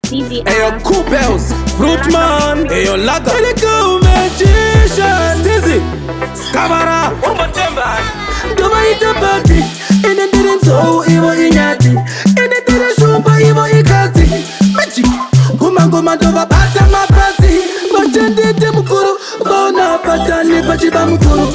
CZ. Ayo Coopels, Fruitman, Ayo Laga, Eligo Magician, Dizzy, Skabara, Umatemba, Domaita Party, and it didn't so evil in Yati, and it didn't show by evil Ikati, Magic, Guma Dova Bata Mapati, Bachandi Temukuru, Bona Patani Pachibamukuru,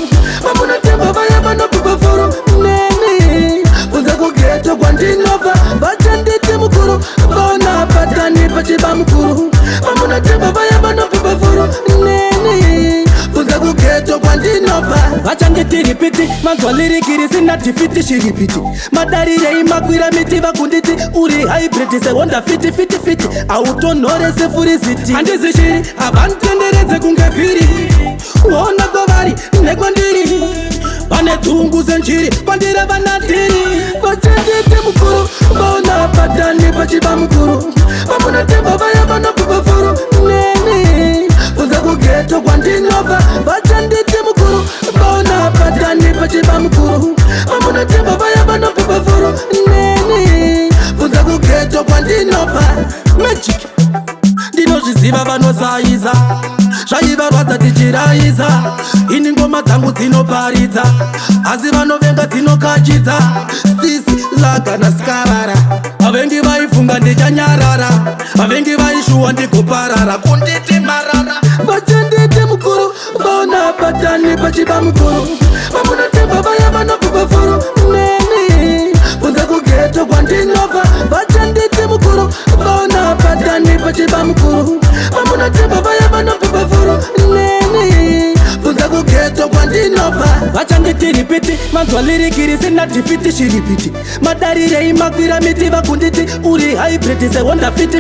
Mamuna Temba Bayabano Pupafuru, Nene, Uzago Ghetto Guandinova, Bachandi Temukuru, Bona Patani Pachibamukuru, Mamuna Temba Bayabano Pupafuru, Nene, Uzago Ghetto Guandinova, Bachandi Tiripiti, Magwaliri Kirisi Natifiti Shiripiti, Madari Rei Maguira Mitiva Kunditi, Uri Hybrid, se wonder fiti, Autonore se furisiti, and is a shiri, Avantendere Kungafiri, Wona Govari, Negondiri, Panetungu Zenchiri, Pandira Vanatiri, Bachandi Temukuru, Bona Patani Pachibamukuru, Mamuna Temba Bayabano Pupafuru, Nene, Uzago Ghetto Guandinova, Bachandi Temukuru, Bona Patani Pachibamukuru, Mamuna Temba Bayabano Pupafuru, Nene, Uzago Ghetto Guandinova, Magic, Dino Ziva Vanosaiza, Shaiva Rata Tichiraiza, Iningoma Tangu Tino Pariza, Azivano Venga Tino Kachita, Stisi Laga na Skabara, Avengi Vaifunga Ndijanyarara, Avengi Vaishuwa Ndikuparara, Kunditi Marara, Bachandi Temukuru, Bona Patani Pachibamukuru, Mamuna Temba Bayabano Pupafuru, Nene, Uzago Ghetto Guandinova, Bachandi Temukuru, Bona Patani Pachibamukuru, Mamuna Temba Bayabano Pupafuru, Nene, Uzago Ghetto Guandinova, Bachandi Tiripiti, Magwaliri Kirisi Natifiti Shiripiti, Madari Rei Maguira Mitiva Kunditi, Uri Hybrid, se wonder fiti,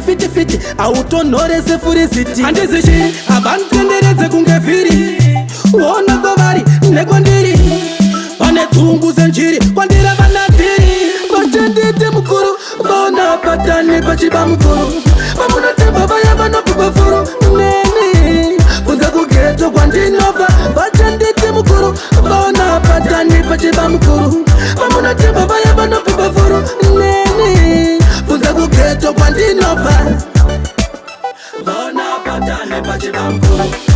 Autonore se furisiti, and is a shiri, Avantendere Kungafiri, Wona Govari, Negondiri, Panetungu Zenchiri, Pandira Vanatiri, Bachandi Temukuru, Bona Patani Pachibamukuru, Mamuna Temba Bayabano Pupafuru, Nene, Uzago Ghetto Guandinova, Bachandi Temukuru, Bona Patani Pachibamukuru, Mamuna Temba Bayabano Pupafuru, Nene, Uzago Ghetto Guandinova, Bona Patani Pachibamukuru.